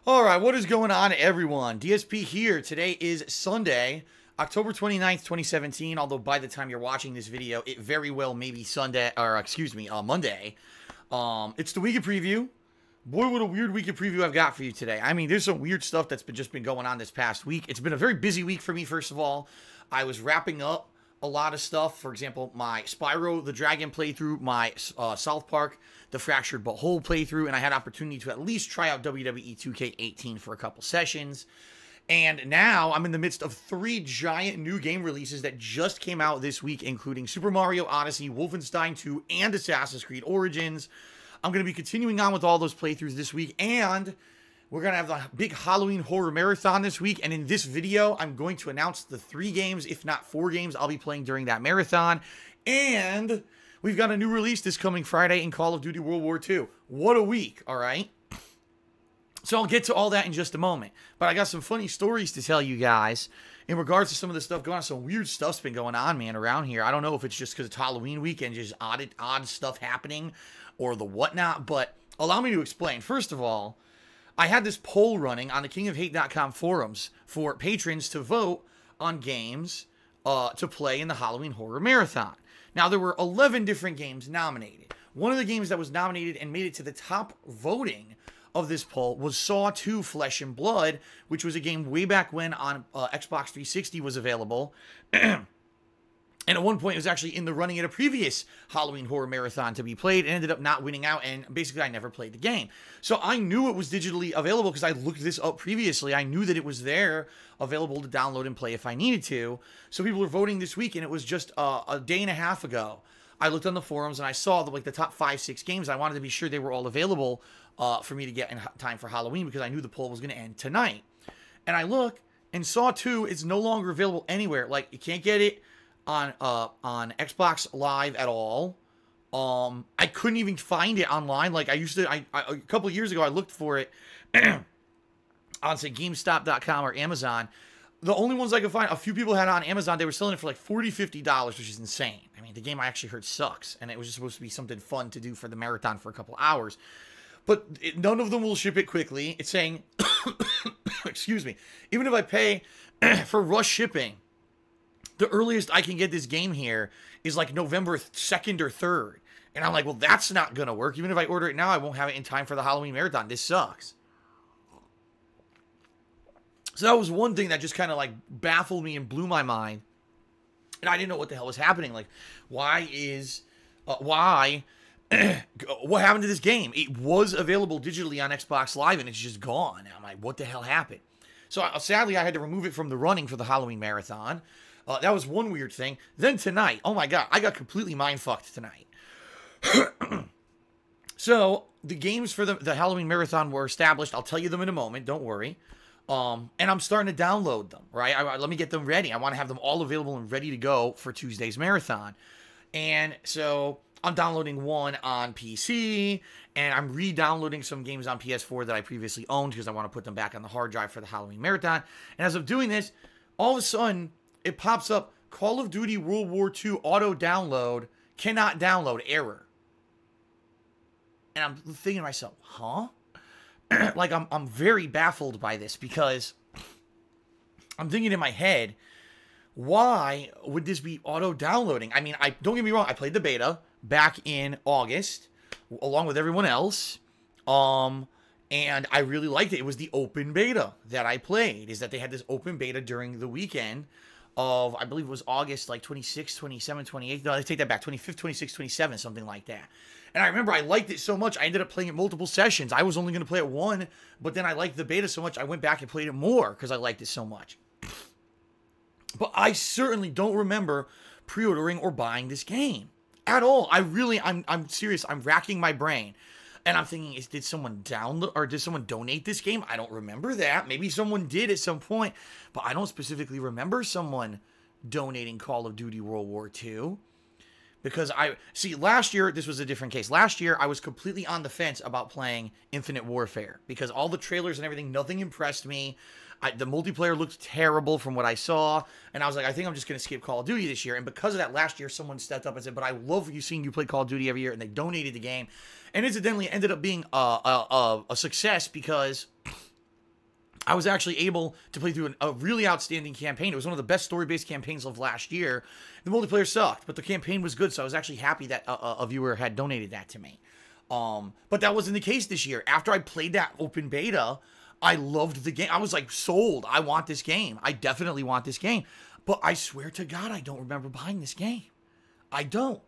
All right, what is going on, everyone? DSP here. Today is Sunday, October 29th, 2017, although by the time you're watching this video, it very well may be Sunday, or excuse me, Monday. It's the week of preview. Boy, what a weird week of preview I've got for you today. I mean, there's some weird stuff that's just been going on this past week. It's been a very busy week for me, first of all. I was wrapping up a lot of stuff. For example, my Spyro the Dragon playthrough, my South Park the Fractured But Whole playthrough, and I had opportunity to at least try out WWE 2K18 for a couple sessions. And now I'm in the midst of 3 giant new game releases that just came out this week, including Super Mario Odyssey, Wolfenstein 2, and Assassin's Creed Origins. I'm going to be continuing on with all those playthroughs this week, and we're going to have the big Halloween horror marathon this week. And in this video, I'm going to announce the 3 games, if not 4 games, I'll be playing during that marathon. And we've got a new release this coming Friday in Call of Duty World War II. What a week, all right? So I'll get to all that in just a moment. But I got some funny stories to tell you guys in regards to some of the stuff going on. Some weird stuff's been going on, man, around here. I don't know if it's just because it's Halloween week and just odd stuff happening or the whatnot. But allow me to explain. First of all, I had this poll running on the kingofhate.com forums for patrons to vote on games to play in the Halloween Horror Marathon. Now, there were 11 different games nominated. One of the games that was nominated and made it to the top voting of this poll was Saw 2 Flesh and Blood, which was a game way back when on Xbox 360 was available. And at one point, it was actually in the running at a previous Halloween Horror Marathon to be played and ended up not winning out, and basically I never played the game. So I knew it was digitally available because I looked this up previously. I knew that it was there, available to download and play if I needed to. So people were voting this week, and it was just a day and a half ago. I looked on the forums, and I saw the top 5-6 games. I wanted to be sure they were all available for me to get in time for Halloween because I knew the poll was going to end tonight. And I look, and Saw 2 is no longer available anywhere. Like, you can't get it on Xbox Live at all. I couldn't even find it online. Like I used to, a couple of years ago, I looked for it on, say, GameStop.com or Amazon. The only ones I could find, a few people had it on Amazon. They were selling it for like $40, $50, which is insane. I mean, the game I actually heard sucks, and it was just supposed to be something fun to do for the marathon for a couple hours. But none of them will ship it quickly. It's saying, excuse me, even if I pay for rush shipping, the earliest I can get this game here is like November 2nd or 3rd. And I'm like, well, that's not going to work. Even if I order it now, I won't have it in time for the Halloween marathon. This sucks. So that was one thing that just kind of like baffled me and blew my mind. And I didn't know what the hell was happening. Like, what happened to this game? It was available digitally on Xbox Live and it's just gone. And I'm like, what the hell happened? So sadly, I had to remove it from the running for the Halloween marathon. That was one weird thing. Then tonight, oh my god, I got completely mind-fucked tonight. So, the games for the Halloween Marathon were established. I'll tell you them in a moment, don't worry. And I'm starting to download them, right? Let me get them ready. I want to have them all available and ready to go for Tuesday's marathon. And so, I'm downloading one on PC, and I'm re-downloading some games on PS4 that I previously owned because I want to put them back on the hard drive for the Halloween Marathon. And as I'm doing this, all of a sudden, it pops up, Call of Duty World War II auto download, cannot download, error. And I'm thinking to myself, huh? Like, I'm very baffled by this because I'm thinking in my head, why would this be auto downloading? I mean, don't get me wrong, I played the beta back in August, along with everyone else, and I really liked it. It was the open beta that I played, is that they had this open beta during the weekend of, I believe it was August, like 26, 27, 28. No, I take that back. 25th, 26, 27, something like that. And I remember I liked it so much, I ended up playing it multiple sessions. I was only going to play it one, but then I liked the beta so much, I went back and played it more because I liked it so much. But I certainly don't remember pre-ordering or buying this game at all. I'm serious. I'm racking my brain. And I'm thinking, did someone download or did someone donate this game? I don't remember that. Maybe someone did at some point, but I don't specifically remember someone donating Call of Duty World War II. Because last year, this was a different case. Last year, I was completely on the fence about playing Infinite Warfare because all the trailers and everything, nothing impressed me. The multiplayer looked terrible from what I saw, and I was like, I think I'm just going to skip Call of Duty this year. And because of that, last year, someone stepped up and said, but I love seeing you play Call of Duty every year, and they donated the game. And incidentally, it ended up being a success because I was actually able to play through a really outstanding campaign. It was one of the best story-based campaigns of last year. The multiplayer sucked, but the campaign was good, so I was actually happy that a viewer had donated that to me. But that wasn't the case this year. After I played that open beta, I loved the game. I was like, sold. I want this game. I definitely want this game. But I swear to God, I don't remember buying this game. I don't.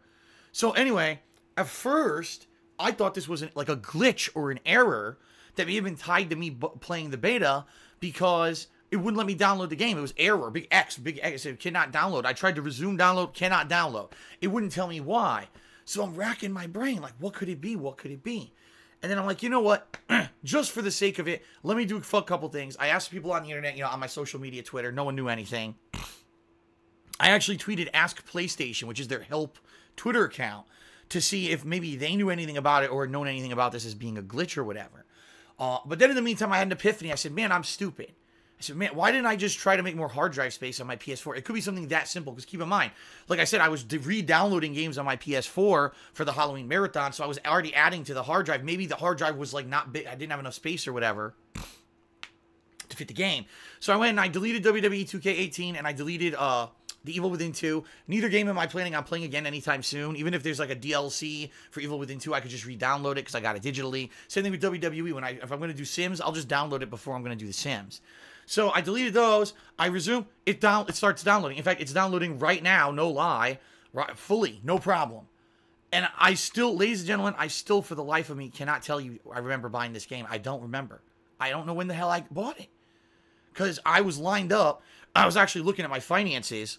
So anyway, at first, I thought this was like a glitch or an error that may have been tied to me playing the beta because it wouldn't let me download the game. It was error, big X, it said cannot download. I tried to resume download, cannot download. It wouldn't tell me why. So I'm racking my brain, like, what could it be? What could it be? And then I'm like, you know what? Just for the sake of it, let me do a couple things. I asked people on the internet, on my social media, Twitter. No one knew anything. I actually tweeted Ask PlayStation, which is their help Twitter account, to see if maybe they knew anything about it or had known anything about this as being a glitch or whatever. But then in the meantime, I had an epiphany. I said, man, I'm stupid. I said, man, why didn't I just try to make more hard drive space on my PS4? It could be something that simple, because keep in mind, like I said, I was re-downloading games on my PS4 for the Halloween Marathon, so I was already adding to the hard drive. Maybe the hard drive was like not big. I didn't have enough space or whatever to fit the game. So I went and I deleted WWE 2K18 and I deleted The Evil Within 2. Neither game am I planning on playing again anytime soon. Even if there's like a DLC for Evil Within 2, I could just re-download it because I got it digitally. Same thing with WWE. If I'm going to do Sims, I'll just download it before I'm going to do the Sims. So I deleted those. I resume. It starts downloading. In fact, it's downloading right now, no lie, fully, no problem. And I still, ladies and gentlemen, I still, for the life of me, cannot tell you I remember buying this game. I don't remember. I don't know when the hell I bought it. Because I was lined up. I was actually looking at my finances.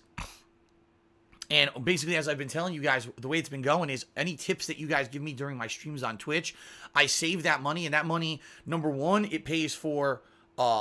And basically, as I've been telling you guys, the way it's been going is any tips that you guys give me during my streams on Twitch, I save that money. And that money, number one, it pays for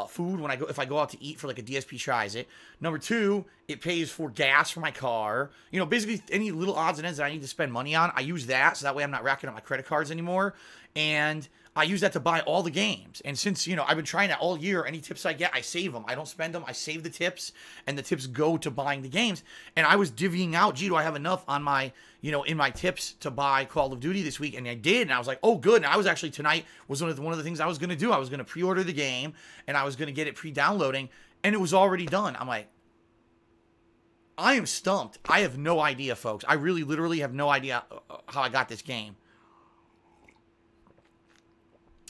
food when if I go out to eat for like a DSP tries it. Number two, it pays for gas for my car. Basically any little odds and ends that I need to spend money on, I use that. So that way I'm not racking up my credit cards anymore. And I use that to buy all the games. And since, I've been trying that all year, any tips I get, I save them. I don't spend them. I save the tips, and the tips go to buying the games. And I was divvying out, gee, do I have enough on my, in my tips to buy Call of Duty this week? And I did. And I was like, oh, good. And I was actually, tonight was one of the things I was going to do. I was going to pre-order the game, and I was going to get it pre-downloading, and it was already done. I'm like, I am stumped. I have no idea, folks. I really, literally have no idea how I got this game.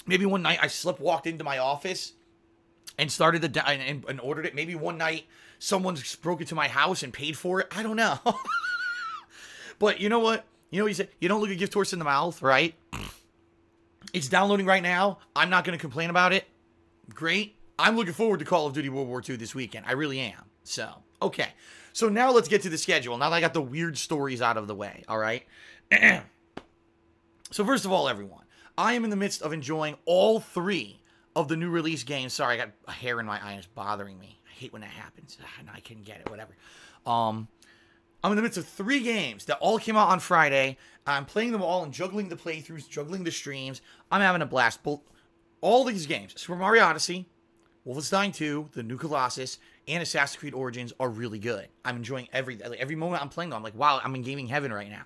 Maybe one night I walked into my office and started and ordered it. Maybe one night someone broke into my house and paid for it. I don't know. But you know what? You said you don't look a gift horse in the mouth, right? It's downloading right now. I'm not going to complain about it. Great. I'm looking forward to Call of Duty World War II this weekend. I really am. So, okay. So now let's get to the schedule. Now that I got the weird stories out of the way, all right? So first of all, everyone, I am in the midst of enjoying all 3 of the new release games. Sorry, I got a hair in my eye and it's bothering me. I hate when that happens. No, I couldn't get it, whatever. I'm in the midst of 3 games that all came out on Friday. I'm playing them all and juggling the playthroughs, juggling the streams. I'm having a blast. All these games, Super Mario Odyssey, Wolfenstein 2, The New Colossus, and Assassin's Creed Origins are really good. I'm enjoying every moment I'm playing them. I'm like, wow, I'm in gaming heaven right now.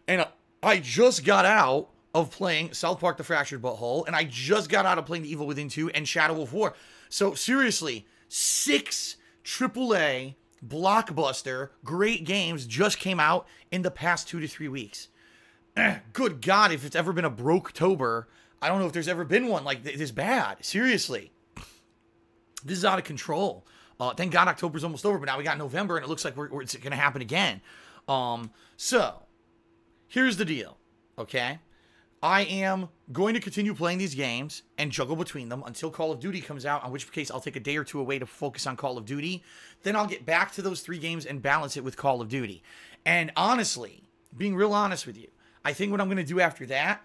And I just got out of playing South Park: The Fractured Butthole, and I just got out of playing The Evil Within 2 and Shadow of War. So seriously, 6 AAA blockbuster great games just came out in the past 2 to 3 weeks. Good God, if it's ever been a broke-tober, I don't know if there's ever been one like this bad. Seriously. This is out of control. Thank God October's almost over, but now we got November, and it looks like it's going to happen again. So, here's the deal, okay? I am going to continue playing these games and juggle between them until Call of Duty comes out, in which case I'll take a day or 2 away to focus on Call of Duty. Then I'll get back to those 3 games and balance it with Call of Duty. And honestly, being real honest with you, I think what I'm going to do after that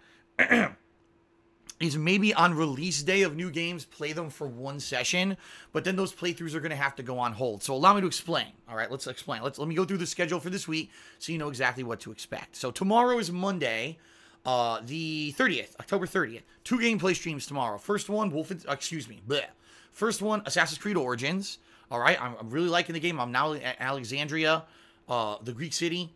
is maybe on release day of new games, play them for 1 session, but then those playthroughs are going to have to go on hold. So allow me to explain. All right, let's explain. Let me go through the schedule for this week so you know exactly what to expect. So tomorrow is Monday, the 30th, October 30th. 2 gameplay streams tomorrow. First one, First one, Assassin's Creed Origins. All right, I'm really liking the game. I'm now at Alexandria, the Greek city.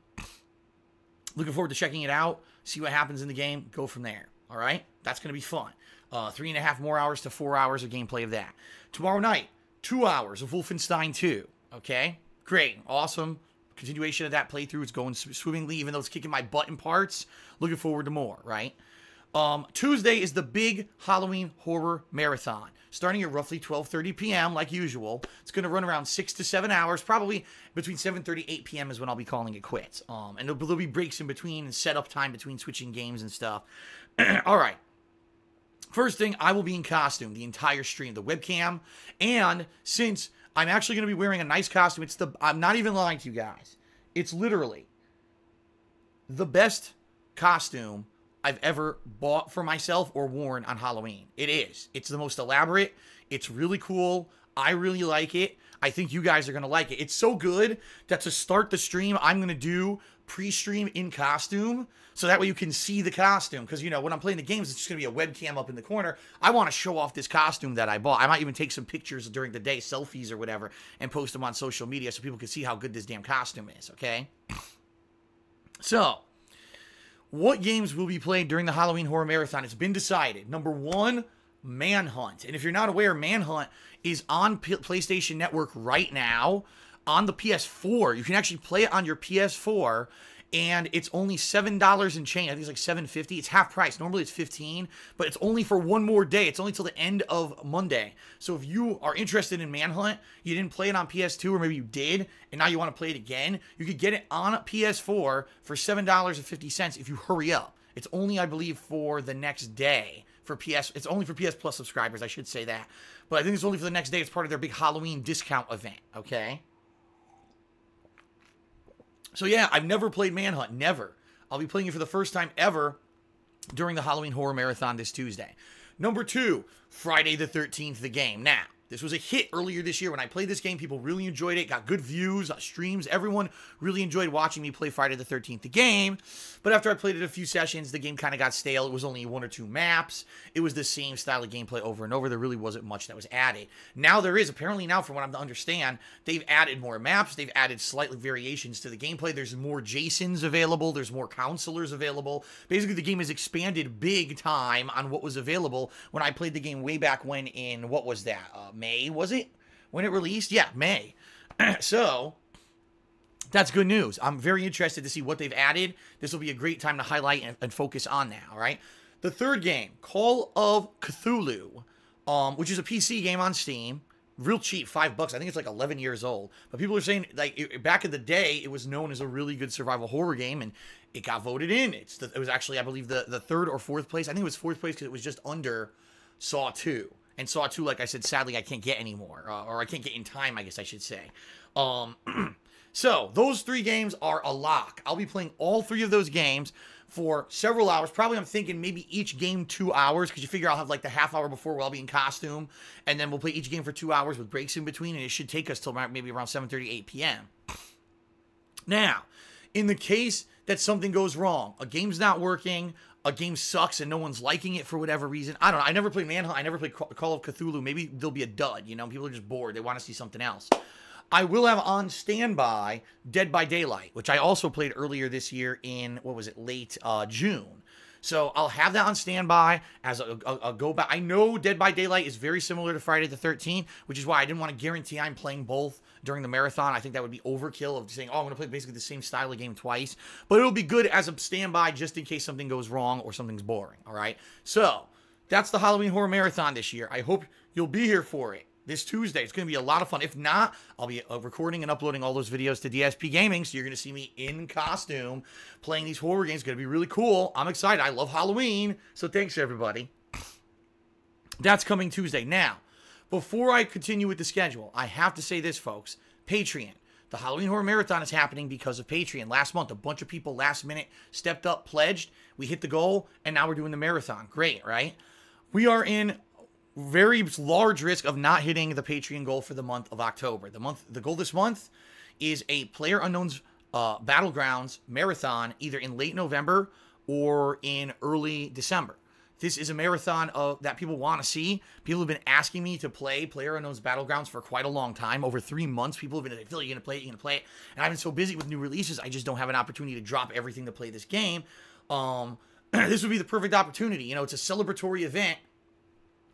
Looking forward to checking it out, see what happens in the game, go from there. All right, that's going to be fun. 3.5 more hours to 4 hours of gameplay of that. Tomorrow night, 2 hours of Wolfenstein 2. Okay? Great. Awesome. Continuation of that playthrough is going swimmingly, even though it's kicking my butt in parts. Looking forward to more, right? Tuesday is the big Halloween horror marathon, starting at roughly 12:30 p.m. like usual. It's going to run around 6 to 7 hours, probably between 7:30 8 p.m. is when I'll be calling it quits. And there'll be breaks in between and setup time between switching games and stuff. All right. First thing, I will be in costume the entire stream, the webcam, and since I'm actually going to be wearing a nice costume, I'm not even lying to you guys. It's literally the best costume I've ever bought for myself or worn on Halloween. It is. It's the most elaborate. It's really cool. I really like it. I think you guys are going to like it. It's so good that to start the stream, I'm going to do pre-stream in costume, so that way you can see the costume. Because, you know, when I'm playing the games, it's just going to be a webcam up in the corner. I want to show off this costume that I bought. I might even take some pictures during the day, selfies or whatever, and post them on social media so people can see how good this damn costume is, okay? So, what games will be played during the Halloween Horror Marathon? It's been decided. Number 1, Manhunt. And if you're not aware, Manhunt is on PlayStation Network right now on the PS4. You can actually play it on your PS4, and it's only $7 and change. I think it's like $7.50. It's half price. Normally it's $15, but it's only for one more day. It's only till the end of Monday. So if you are interested in Manhunt, you didn't play it on PS2, or maybe you did, and now you want to play it again, you could get it on PS4 for $7.50 if you hurry up. It's only, I believe, for the next day. It's only for PS Plus subscribers, I should say that. But I think it's only for the next day. It's part of their big Halloween discount event, okay? So yeah, I've never played Manhunt, never. I'll be playing it for the first time ever during the Halloween Horror Marathon this Tuesday. Number 2, Friday the 13th, the game. Now, this was a hit earlier this year. When I played this game, people really enjoyed it. Got good views, streams. Everyone really enjoyed watching me play Friday the 13th, the game. But after I played it a few sessions, the game kind of got stale. It was only 1 or 2 maps. It was the same style of gameplay over and over. There really wasn't much that was added. Now there is. Apparently now, from what I'm to understand, they've added more maps. They've added slightly variations to the gameplay. There's more Jasons available. There's more counselors available. Basically, the game has expanded big time on what was available when I played the game way back when in, what was that, May, was it? When it released? Yeah, May. So, that's good news. I'm very interested to see what they've added. This will be a great time to highlight and focus on that, all right? The third game, Call of Cthulhu, which is a PC game on Steam. Real cheap, $5. I think it's like 11 years old. But people are saying, like, back in the day, it was known as a really good survival horror game, and it got voted in. It was actually, I believe, the 3rd or 4th place. I think it was 4th place because it was just under Saw 2. And Saw 2, like I said, sadly, I can't get anymore. Or I can't get in time, I guess I should say. So, those 3 games are a lock. I'll be playing all 3 of those games for several hours. Probably, I'm thinking maybe each game 2 hours, because you figure I'll have like the half hour before where I'll be in costume, and then we'll play each game for 2 hours with breaks in between, and it should take us till maybe around 7:30, 8 p.m. Now, in the case that something goes wrong, a game's not working, a game sucks and no one's liking it for whatever reason. I don't know. I never played Manhunt. I never played Call of Cthulhu. Maybe there'll be a dud. You know, people are just bored. They want to see something else. I will have on standby Dead by Daylight, which I also played earlier this year in, what was it, late June. So I'll have that on standby as a go back. I know Dead by Daylight is very similar to Friday the 13th, which is why I didn't want to guarantee I'm playing both during the marathon. I think that would be overkill of saying, oh, I'm going to play basically the same style of game twice. But it'll be good as a standby just in case something goes wrong or something's boring, all right? So that's the Halloween Horror Marathon this year. I hope you'll be here for it this Tuesday. It's going to be a lot of fun. If not, I'll be recording and uploading all those videos to DSP Gaming, so you're going to see me in costume playing these horror games. It's going to be really cool. I'm excited. I love Halloween, so thanks, everybody. That's coming Tuesday. Now, before I continue with the schedule, I have to say this, folks. Patreon. The Halloween Horror Marathon is happening because of Patreon. Last month, a bunch of people last minute stepped up, pledged. We hit the goal, and now we're doing the marathon. Great, right? We are in very large risk of not hitting the Patreon goal for the month of October. The goal this month is a PlayerUnknown's Battlegrounds marathon, either in late November or in early December. This is a marathon that people want to see. People have been asking me to play PlayerUnknown's Battlegrounds for quite a long time. Over 3 months, people have been like, Phil, you're going to play it, you're going to play it. And I've been so busy with new releases, I just don't have an opportunity to drop everything to play this game. This would be the perfect opportunity. You know, it's a celebratory event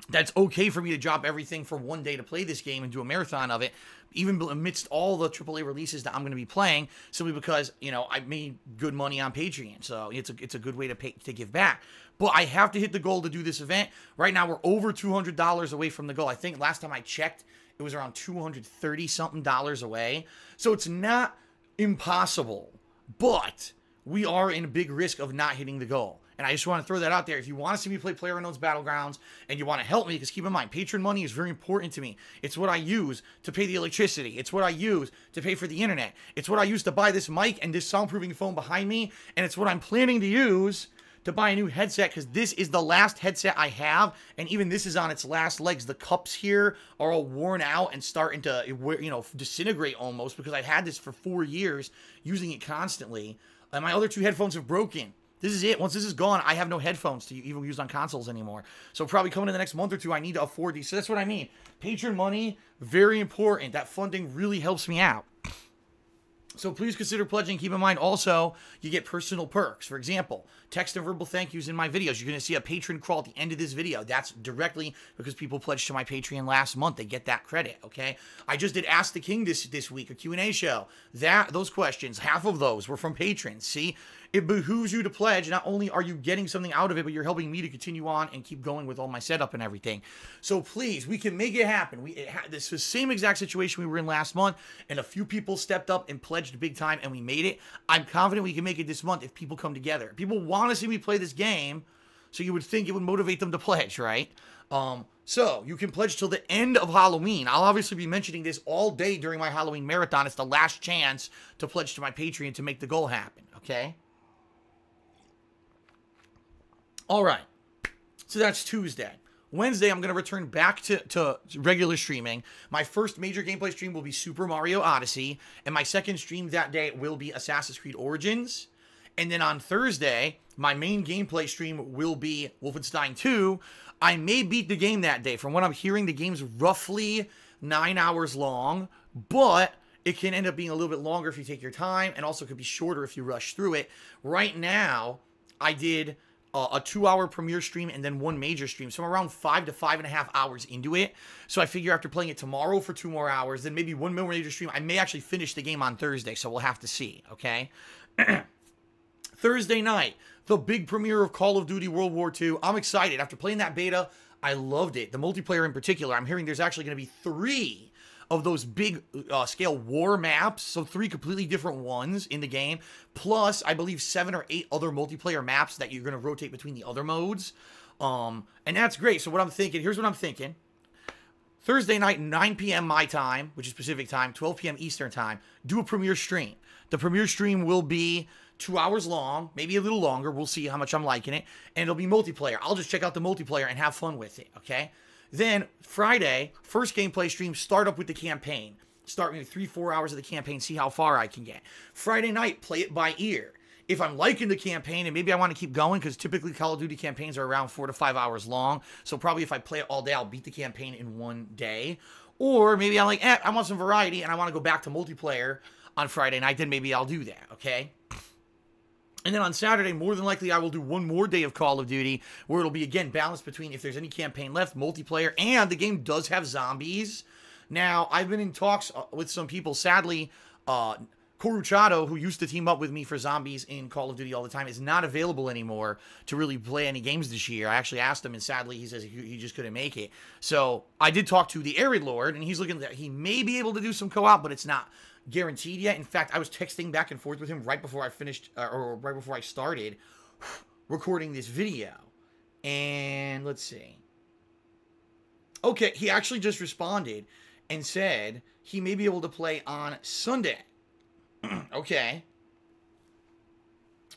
that's okay for me to drop everything for one day to play this game and do a marathon of it, even amidst all the AAA releases that I'm going to be playing, simply because, you know, I made good money on Patreon. So it's a good way to give back. But I have to hit the goal to do this event. Right now, we're over $200 away from the goal. I think last time I checked, it was around $230-something away. So it's not impossible, but we are in a big risk of not hitting the goal. And I just want to throw that out there. If you want to see me play PlayerUnknown's Battlegrounds and you want to help me, because keep in mind, patron money is very important to me. It's what I use to pay the electricity. It's what I use to pay for the internet. It's what I use to buy this mic and this soundproofing phone behind me. And it's what I'm planning to use to buy a new headset, because this is the last headset I have. And even this is on its last legs. The cups here are all worn out and starting to, you know, disintegrate almost, because I've had this for 4 years, using it constantly. And my other 2 headphones have broken. This is it. Once this is gone, I have no headphones to even use on consoles anymore. So probably coming in the next month or 2, I need to afford these. So that's what I mean. Patron money, very important. That funding really helps me out. So please consider pledging. Keep in mind also, you get personal perks. For example, text and verbal thank yous in my videos. You're going to see a patron crawl at the end of this video. That's directly because people pledged to my Patreon last month. They get that credit, okay? I just did Ask the King this week, a Q&A show. Those questions, half of those were from patrons. See, it behooves you to pledge. Not only are you getting something out of it, but you're helping me to continue on and keep going with all my setup and everything. So please, we can make it happen. This is the same exact situation we were in last month, and a few people stepped up and pledged big time, and we made it. I'm confident we can make it this month if people come together. People want to see me play this game, so you would think it would motivate them to pledge, right? So you can pledge till the end of Halloween. I'll obviously be mentioning this all day during my Halloween marathon. It's the last chance to pledge to my Patreon to make the goal happen, okay? All right, so that's Tuesday. Wednesday, I'm going to return back to regular streaming. My first major gameplay stream will be Super Mario Odyssey, and my second stream that day will be Assassin's Creed Origins. And then on Thursday, my main gameplay stream will be Wolfenstein 2. I may beat the game that day. From what I'm hearing, the game's roughly 9 hours long, but it can end up being a little bit longer if you take your time, and also could be shorter if you rush through it. Right now, I did a 2-hour premiere stream and then 1 major stream. So I'm around 5 to 5.5 hours into it. So I figure after playing it tomorrow for 2 more hours, then maybe 1 more major stream, I may actually finish the game on Thursday. So we'll have to see, okay? Thursday night, the big premiere of Call of Duty World War II. I'm excited. After playing that beta, I loved it. The multiplayer in particular, I'm hearing there's actually going to be 3 of those big scale war maps, so 3 completely different ones in the game, plus I believe 7 or 8 other multiplayer maps that you're going to rotate between the other modes, and that's great. So what I'm thinking, here's what I'm thinking. Thursday night, 9 p.m. my time, which is Pacific time, 12 p.m. Eastern time, do a premiere stream. The premiere stream will be 2 hours long, maybe a little longer. We'll see how much I'm liking it, and it'll be multiplayer. I'll just check out the multiplayer and have fun with it, okay? Then Friday, first gameplay stream, start up with the campaign. Start maybe 3-4 hours of the campaign, see how far I can get. Friday night, play it by ear. If I'm liking the campaign and maybe I want to keep going, because typically Call of Duty campaigns are around 4 to 5 hours long. So probably if I play it all day, I'll beat the campaign in 1 day. Or maybe I'm like, I want some variety and I want to go back to multiplayer on Friday night, then maybe I'll do that, okay? And then on Saturday, more than likely, I will do 1 more day of Call of Duty, where it'll be, again, balanced between if there's any campaign left, multiplayer, and the game does have zombies. Now, I've been in talks with some people. Sadly, Coruchado, who used to team up with me for zombies in Call of Duty all the time, is not available anymore to really play any games this year. I actually asked him, and sadly, he says he just couldn't make it. So I did talk to the Arid Lord, and he's looking at he may be able to do some co-op, but it's not guaranteed yet. In fact, I was texting back and forth with him right before I finished, or right before I started recording this video. And let's see. Okay, he actually just responded and said he may be able to play on Sunday. Okay.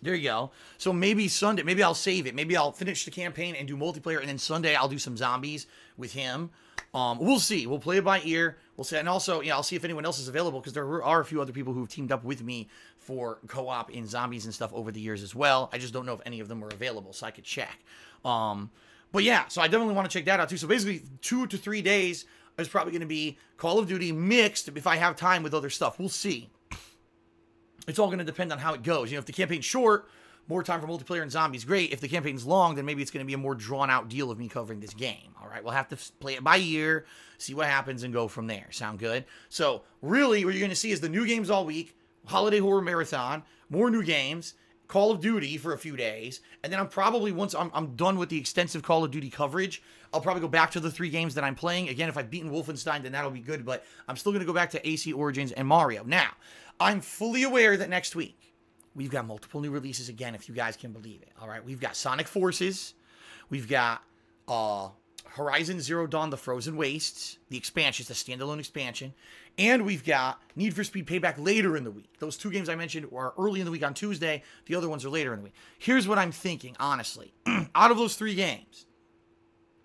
There you go. So maybe Sunday, maybe I'll save it. Maybe I'll finish the campaign and do multiplayer, and then Sunday I'll do some zombies with him. We'll see. We'll play it by ear. We'll see. And also, yeah, I'll see if anyone else is available, because there are a few other people who've teamed up with me for co-op in zombies and stuff over the years as well. I just don't know if any of them are available, so I could check. But yeah, so I definitely want to check that out too. So basically 2 to 3 days is probably going to be Call of Duty mixed if I have time with other stuff. We'll see. It's all going to depend on how it goes. You know, if the campaign's short, more time for multiplayer and zombies, great. If the campaign's long, then maybe it's going to be a more drawn-out deal of me covering this game. All right, we'll have to play it by ear, see what happens, and go from there. Sound good? So, really, what you're going to see is the new games all week, Holiday Horror Marathon, more new games, Call of Duty for a few days, and then I'm probably, once I'm done with the extensive Call of Duty coverage, I'll probably go back to the 3 games that I'm playing. Again, if I've beaten Wolfenstein, then that'll be good, but I'm still going to go back to AC Origins and Mario. Now, I'm fully aware that next week, we've got multiple new releases again, if you guys can believe it. All right, we've got Sonic Forces, we've got Horizon Zero Dawn, The Frozen Wastes, the expansion, it's a standalone expansion, and we've got Need for Speed Payback later in the week. Those 2 games I mentioned are early in the week on Tuesday. The other ones are later in the week. Here's what I'm thinking, honestly. Out of those 3 games,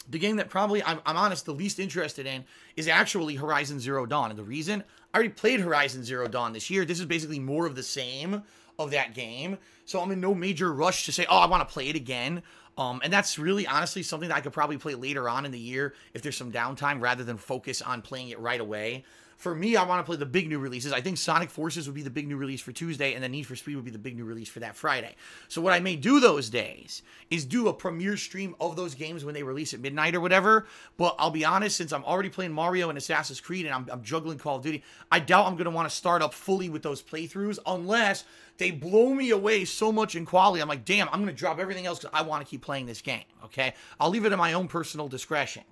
the game that probably, I'm honest, the least interested in is actually Horizon Zero Dawn. And the reason, I already played Horizon Zero Dawn this year. This is basically more of the same of that game. So I'm in no major rush to say, oh, I want to play it again. And that's really, honestly, something that I could probably play later on in the year if there's some downtime rather than focus on playing it right away. For me, I want to play the big new releases. I think Sonic Forces would be the big new release for Tuesday, and then Need for Speed would be the big new release for that Friday. So what I may do those days is do a premiere stream of those games when they release at midnight or whatever. But I'll be honest, since I'm already playing Mario and Assassin's Creed and I'm juggling Call of Duty, I doubt I'm going to want to start up fully with those playthroughs unless they blow me away so much in quality. I'm like, damn, I'm going to drop everything else because I want to keep playing this game, okay? I'll leave it at my own personal discretion.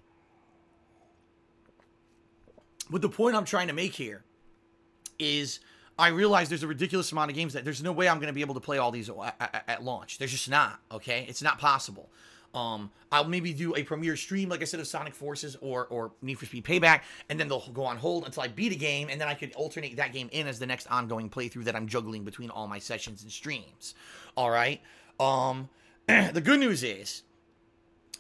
But the point I'm trying to make here is I realize there's a ridiculous amount of games that there's no way I'm going to be able to play all these at launch. There's just not, okay? It's not possible. I'll maybe do a premiere stream, like I said, of Sonic Forces or Need for Speed Payback, and then they'll go on hold until I beat a game, and then I could alternate that game in as the next ongoing playthrough that I'm juggling between all my sessions and streams. All right? The good news is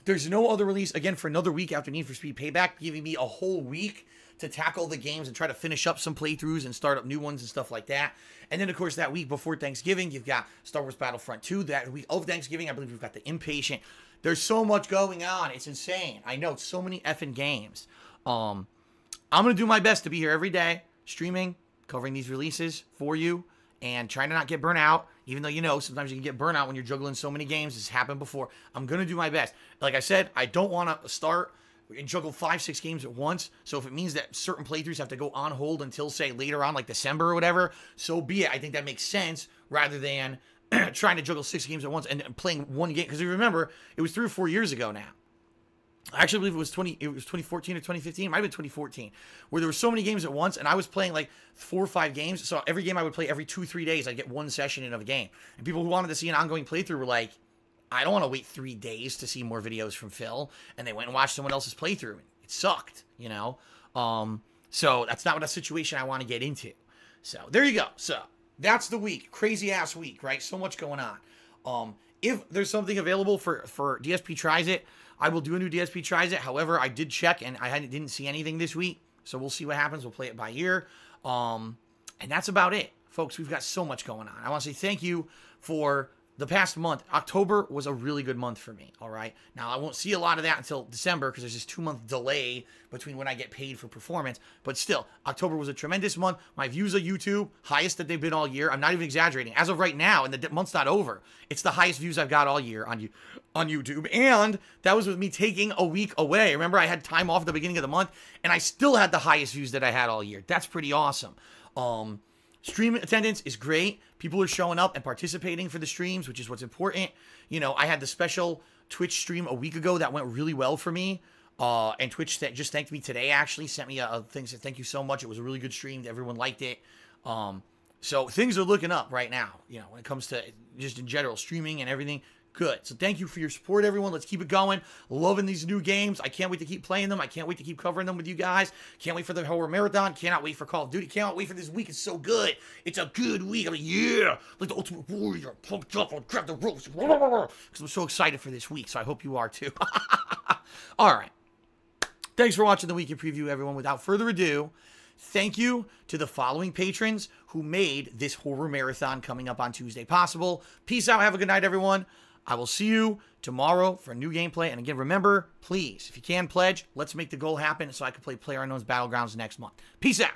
there's no other release, again, for another week after Need for Speed Payback, giving me a whole week to tackle the games and try to finish up some playthroughs and start up new ones and stuff like that. And then, of course, that week before Thanksgiving, you've got Star Wars Battlefront 2. That week of Thanksgiving, I believe we've got The Impatient. There's so much going on. It's insane. I know, it's so many effing games. I'm going to do my best to be here every day, streaming, covering these releases for you, and trying to not get burnt out, even though, you know, sometimes you can get burnt out when you're juggling so many games. It's happened before. I'm going to do my best. Like I said, I don't want to start and juggle 5-6 games at once. So if it means that certain playthroughs have to go on hold until, say, later on, like December or whatever, so be it. I think that makes sense rather than trying to juggle 6 games at once and playing one game. Because you remember, it was 3 or 4 years ago now. I actually believe it was 2014 or 2015. It might have been 2014, where there were so many games at once, and I was playing like 4 or 5 games. So every game I would play every 2-3 days, I'd get one session in of a game. And people who wanted to see an ongoing playthrough were like, I don't want to wait 3 days to see more videos from Phil. And they went and watched someone else's playthrough. It sucked, you know? So that's not what a situation I want to get into. So there you go. So that's the week. Crazy ass week, right? So much going on. If there's something available for DSP Tries It, I will do a new DSP Tries It. However, I did check and I didn't see anything this week. So we'll see what happens. We'll play it by ear. And that's about it. Folks, we've got so much going on. I want to say thank you for the past month. October was a really good month for me, all right? Now, I won't see a lot of that until December because there's this 2-month delay between when I get paid for performance. But still, October was a tremendous month. My views on YouTube, highest that they've been all year. I'm not even exaggerating. As of right now, and the month's not over, it's the highest views I've got all year on YouTube. And that was with me taking a week away. Remember, I had time off at the beginning of the month, and I still had the highest views that I had all year. That's pretty awesome. Stream attendance is great. People are showing up and participating for the streams, which is what's important. You know, I had the special Twitch stream a week ago that went really well for me. And Twitch just thanked me today, actually. Sent me a thing, said thank you so much. It was a really good stream. Everyone liked it. So things are looking up right now, you know, when it comes to just in general streaming and everything. Good. So thank you for your support, everyone. Let's keep it going. Loving these new games. I can't wait to keep playing them. I can't wait to keep covering them with you guys. Can't wait for the Horror Marathon. Cannot wait for Call of Duty. Cannot wait for this week. It's so good. It's a good week. I mean, yeah. Like the Ultimate Warrior. Pumped up. I'll grab the ropes. Because I'm so excited for this week. So I hope you are too. All right. Thanks for watching the Week in Preview, everyone. Without further ado, thank you to the following patrons who made this Horror Marathon coming up on Tuesday possible. Peace out. Have a good night, everyone. I will see you tomorrow for a new gameplay. And again, remember, please, if you can pledge, let's make the goal happen so I can play PlayerUnknown's Battlegrounds next month. Peace out.